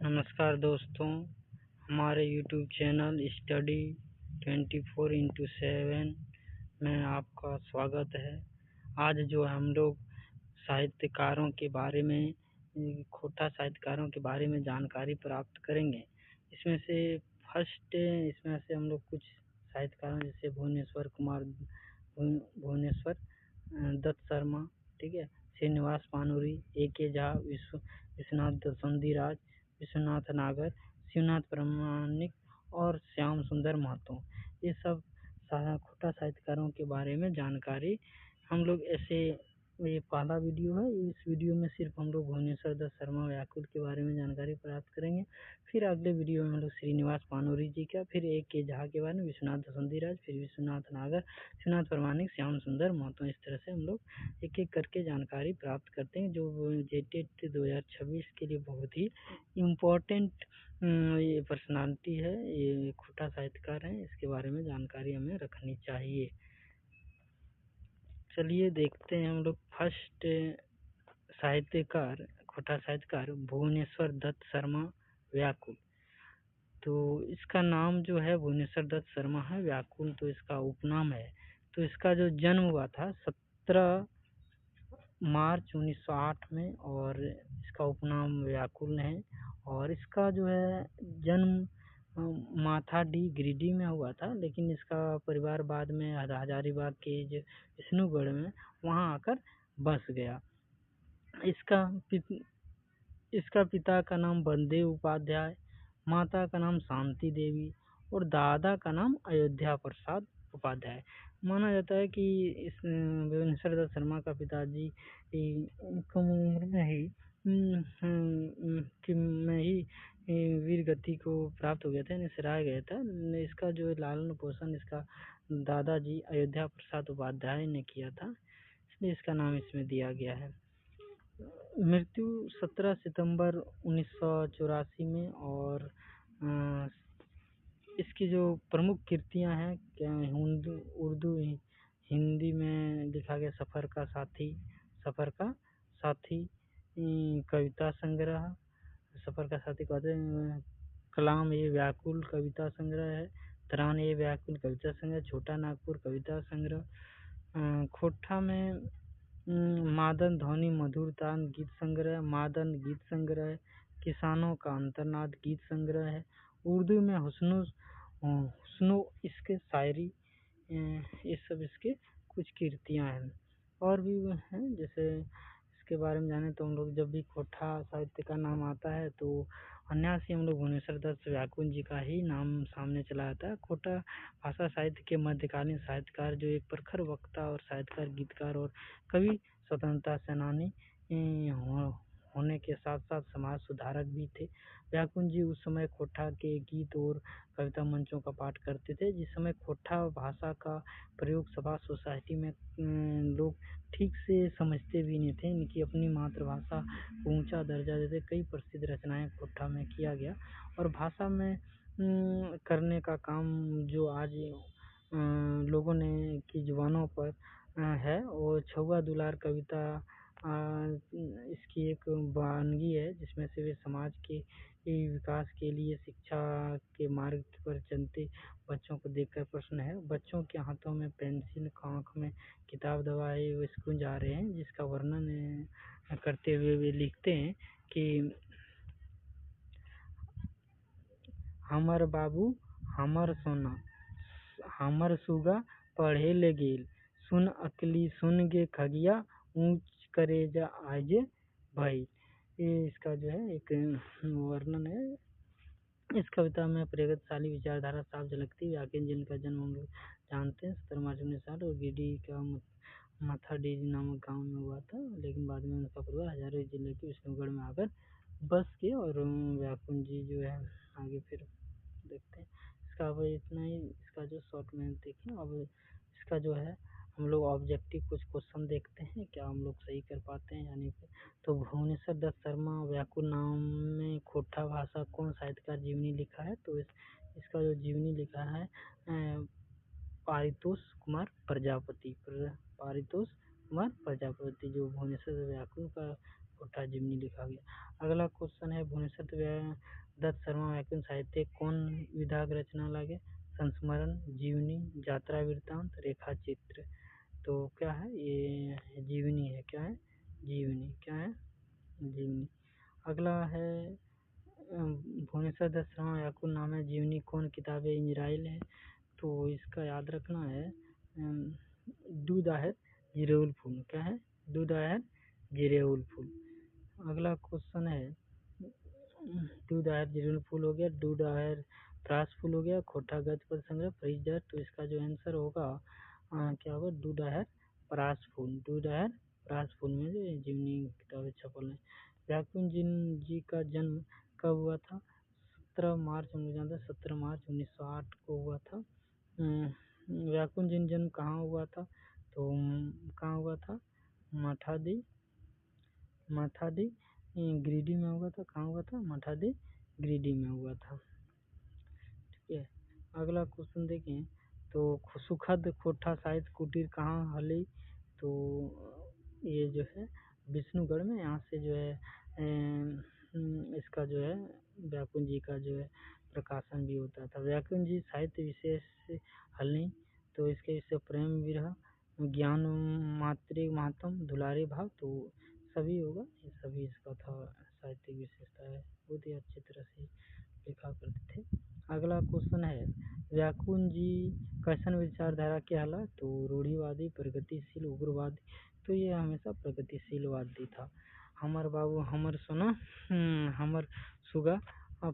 नमस्कार दोस्तों, हमारे यूट्यूब चैनल स्टडी 24x7 में आपका स्वागत है। आज जो हम लोग साहित्यकारों के बारे में खोटा साहित्यकारों के बारे में जानकारी प्राप्त करेंगे। इसमें से हम लोग कुछ साहित्यकारों जैसे भुवनेश्वर दत्त शर्मा, ठीक है, श्रीनिवास पानूरी, A.K. झा, विश्वनाथ दसंधीराज, विश्वनाथ नागर, शिवनाथ प्रामाणिक और श्याम सुंदर महतो, ये सब खोटा साहित्यकारों के बारे में जानकारी हम लोग ये पहला वीडियो है। इस वीडियो में सिर्फ हम लोग भुवनेश्वर दत्त शर्मा व्याकुल के बारे में जानकारी प्राप्त करेंगे। फिर अगले वीडियो में हम लोग श्रीनिवास पानूरी जी का, फिर A.K. झा के बारे में, विश्वनाथ दसंधीराज, फिर विश्वनाथ नागर, शिवनाथ प्रामाणिक, श्याम सुंदर महतो, इस तरह से हम लोग एक एक करके जानकारी प्राप्त करते हैं, जो JTET 2026 के लिए बहुत ही इम्पोर्टेंट ये पर्सनालिटी है, ये खोटा साहित्यकार है, इसके बारे में जानकारी हमें रखनी चाहिए। चलिए देखते हैं हम लोग फर्स्ट खोटा साहित्यकार भुवनेश्वर दत्त शर्मा व्याकुल। तो इसका नाम जो है भुवनेश्वर दत्त शर्मा है, व्याकुल तो इसका उपनाम है। तो इसका जो जन्म हुआ था 17 मार्च 1908 में, और इसका उपनाम व्याकुल है। और इसका जो है जन्म माथाडी गिरिडीह में हुआ था, लेकिन इसका परिवार बाद में हजारीबाग के जो विष्णुगढ़ में वहाँ आकर बस गया। इसका पिता का नाम बलदेव उपाध्याय, माता का नाम शांति देवी और दादा का नाम अयोध्या प्रसाद उपाध्याय। माना जाता है कि इस भुवनेश्वर दत्त शर्मा का पिताजी कम उम्र में ही वीर गति को प्राप्त हो गया था, सराया गया था। इसका जो लालन पोषण इसका दादाजी अयोध्या प्रसाद उपाध्याय ने किया था, इसलिए इसका नाम इसमें दिया गया है। मृत्यु 17 सितंबर 1984 में। और इसकी जो प्रमुख कृतियां हैं, उर्दू हिंदी में लिखा गया सफ़र का साथी कविता संग्रह, कलाम ए व्याकुल कविता संग्रह है, तरान ए व्याकुल कविता संग्रह, छोटा नागपुर कविता संग्रह, खोटा में मादन ध्वनि मधुर तान गीत संग्रह, मादन गीत संग्रह, किसानों का अंतर्नाद गीत संग्रह है। उर्दू में हुस्नो इसके शायरी, ये सब इसके कुछ कृतियाँ हैं। और भी हैं, जैसे इसके बारे में जाने तो हम लोग जब भी खोटा साहित्य का नाम आता है तो अन्यासी हम लोग भुवनेश्वर दत्त व्याकुल जी का ही नाम सामने चला आता है। खोटा भाषा साहित्य के मध्यकालीन साहित्यकार, जो एक प्रखर वक्ता और साहित्यकार, गीतकार और कवि, स्वतंत्रता सेनानी होने के साथ साथ समाज सुधारक भी थे। व्याकुल जी उस समय खोटा के गीत और कविता मंचों का पाठ करते थे, जिस समय खोटा भाषा का प्रयोग सभा सोसाइटी में लोग ठीक से समझते भी नहीं थे। इनकी अपनी मातृभाषा को ऊंचा दर्जा देते कई प्रसिद्ध रचनाएं खोटा में किया गया। और भाषा में करने का काम जो आज लोगों ने की जुबानों पर है, वो छुआ दुलार कविता इसकी एक वानगी है, जिसमें से वे समाज के विकास के लिए शिक्षा के मार्ग पर चलते बच्चों को देखकर प्रश्न है। बच्चों के हाथों में पेंसिल, आँख में किताब दबाए वे स्कूल जा रहे हैं, जिसका वर्णन करते हुए वे लिखते हैं कि हमर बाबू हमर सोना हमर सुगा पढ़े ले गेल, सुन अकली सुन गे खगिया, ऊंच करे जा आजे भाई। ये इसका जो है एक वर्णन है। इस कविता में प्रगतिशाली विचारधारा साफ झलकती है। व्याकुल जिनका जन्म हम लोग जानते हैं 17 मार्च 1960 और गिरिडीह का माथाडी नामक गांव में हुआ था, लेकिन बाद में उनका परिवार हजारीबाग जिले के विष्णुगढ़ में आकर बस गए। और व्याकुल जी जो है आगे फिर देखते हैं। इसका अब इतना ही, इसका जो शॉर्ट में देखें। अब इसका जो है हम लोग ऑब्जेक्टिव कुछ क्वेश्चन देखते हैं, क्या हम लोग सही कर पाते हैं यानी कि। तो भुवनेश्वर दत्त शर्मा व्याकुल नाम में खोटा भाषा कौन साहित्यकार जीवनी लिखा है? तो इसका जो जीवनी लिखा है पारितोष कुमार प्रजापति, जो भुवनेश्वर व्याकुल का खोटा जीवनी लिखा गया। अगला क्वेश्चन है भुवनेश्वर दत्त शर्मा व्याकरण साहित्य कौन विधाक रचना लागे? संस्मरण, जीवनी, यात्रा वृत्तांत, रेखा चित्र। तो क्या है ये? जीवनी है। क्या है? जीवनी। क्या है? जीवनी। अगला है भुवनेश्वर दत्त शर्मा व्याकुल नाम है जीवनी कौन किताब है? इंजराइल है। तो इसका याद रखना है दूध आहेर जिरेउल फूल। क्या है? दूध आहेर जिरेउल फूल। अगला क्वेश्चन है दूध आहेर जिरेउल फूल हो गया, दूध आहेर प्रास फूल हो गया, खोटा गज पर संग्रह फ्रीजर। तो इसका जो आंसर होगा क्या होगा? दूध आहेर प्रास फूल। दूध आहेर प्रास फूल में जो जीवनी किताबें छपल है। व्याकुंठ जी का जन्म कब हुआ था? 17 मार्च 1908 को हुआ था। व्याकुंठ जी जन्म कहाँ हुआ था? तो कहाँ हुआ था? मठादी गिरिडीह में हुआ था। कहाँ हुआ था? मठादी गिरिडीह में हुआ था। ठीक है। अगला क्वेश्चन देखें तो सुखद खोटा साहित्य कुटीर कहाँ हली? तो ये जो है विष्णुगढ़ में। यहाँ से जो है इसका जो है व्याकुंठ जी का जो है प्रकाशन भी होता था। व्याकुंठ जी साहित्य विशेष हलनी। तो इसके विषय प्रेम विरह, ज्ञान मातृ मातम, दुलारे भाव। तो सभी होगा, ये सभी इसका था साहित्यिक विशेषता है। बहुत ही अच्छी तरह से लिखा करते थे। अगला क्वेश्चन है व्याकुंठ जी कैसन विचारधारा के हला? तो रूढ़िवादी, प्रगतिशील, उग्रवादी। तो ये हमेशा प्रगतिशीलवादी था। हमर बाबू हमर सोना हमर सुगा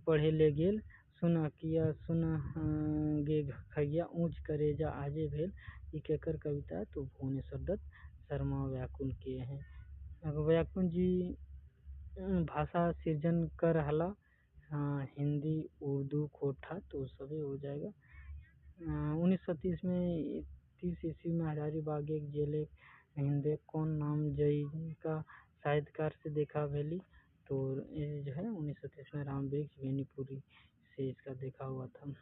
पढ़े ले गेल, सुन अकिया सुन गे खैया, ऊँच करेजा आजे भेल। ये केकर कविता है? तो भुवनेश्वर दत्त शर्मा व्याकुल के हैं। व्याकुंठ जी भाषा सृजन कर हला हिंदी, उर्दू, खोटा। तो सभी हो जाएगा। 1930 में 30 ईस्वी में हजारीबाग एक जेले हिंदे कौन नाम जई का साहित्यकार से देखा भेली? तो ये जो है 1930 में राम वृक्ष बेनीपुरी से इसका देखा हुआ था।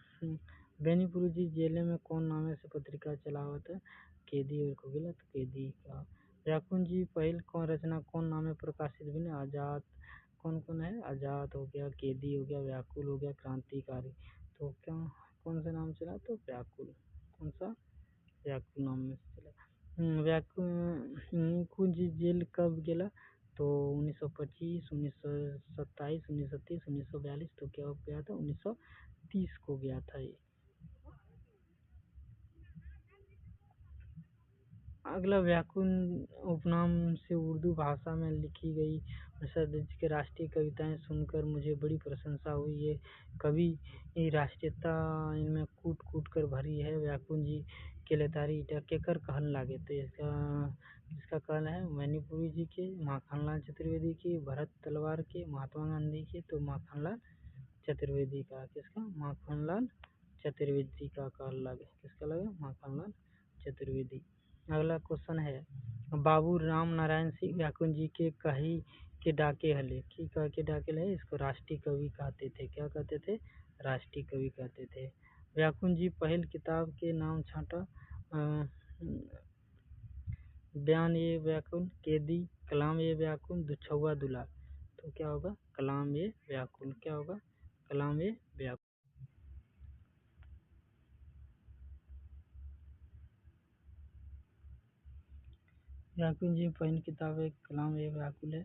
बेनीपुरी जी जेले में कौन नामे से पत्रिका चलावत है? केदी और कोकिला। तो केदी का। व्याकुंठ जी पहल कौन रचना कौन नामे प्रकाशित भी? आजाद। कौन कौन है? आजाद हो गया, केदी हो गया, व्याकुल हो गया, क्रांतिकारी। तो क्या कौन सा नाम चला? तो व्याकुल। कौन सा? व्याकुल नाम में चला। व्याकुंठ जी जेल कब गेला? तो 1925, 1927, 1930, 1942। तो क्या गया था? 1930 को गया था ये। अगला व्याकुल उपनाम से उर्दू भाषा में लिखी गई सरदार के राष्ट्रीय कविताएं सुनकर मुझे बड़ी प्रशंसा हुई। ये कवि राष्ट्रीयता इनमें कूट कूट कर भरी है। व्याकुंठ जी के लेतारी केकर कहन लागे? तो इसका कहना है मैनीपुरी जी के, माखनलाल चतुर्वेदी के, भरत तलवार के, महात्मा गांधी के। तो माखनलाल चतुर्वेदी का। किसका? माखनलाल चतुर्वेदी का कहन लागे। किसका लगे? माखनलाल चतुर्वेदी। अगला क्वेश्चन है बाबू राम नारायण सिंह व्याकुंठ जी के कही के डाके हले? की कह के डाके हले? इसको राष्ट्रीय कवि कहते थे। क्या कहते थे? राष्ट्रीय कवि कहते थे। व्याकुंठ जी पहल किताब के नाम छाटा? बयान ये व्याकुल, केदी, कलाम ये व्याकुल, दुछौआ दुलार। तो क्या होगा? कलाम ये व्याकुल। क्या होगा? कलाम ये व्याकुल। व्याकुंठ जी पहली किताब है कलाम ये व्याकुल है।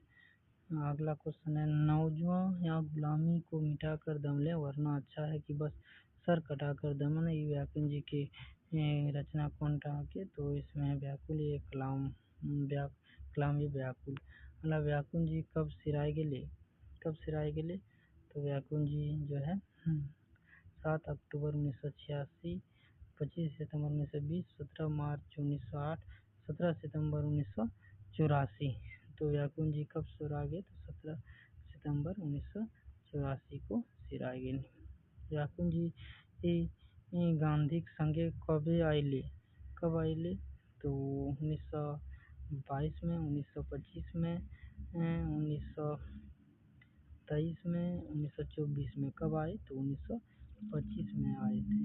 अगला क्वेश्चन है नौजवान या गुलामी को मिटाकर दम ले, वरना अच्छा है कि बस सर कटाकर दमन। ये व्याकुंठ जी की रचना कौन था के? तो इसमें व्याकुल ये कलाम ये व्याकुल। अगला व्याकुंठ जी कब सिराय गेले? कब सिराय गेले? तो व्याकुंठ जी जो है 7 अक्टूबर 1986, 25 सितंबर 1920, 17 मार्च 1908, 17 सितंबर 1984। तो व्याकुंठ जी कब सिराय गए? तो 17 सितंबर 1984 को सिराय गए। व्याकुंठ जी गांधी के संगे कबे आइले? कब आइले? तो 1922 में, 1925 में, 1923 में, 1924 में। कब आए? तो 1925 में आए थे।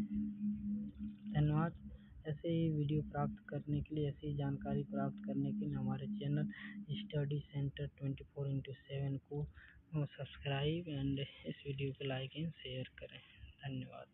धन्यवाद। ऐसे ही वीडियो प्राप्त करने के लिए, ऐसी जानकारी प्राप्त करने के लिए हमारे चैनल स्टडी सेंटर 24/7 को सब्सक्राइब एंड इस वीडियो को लाइक एंड शेयर करें। धन्यवाद।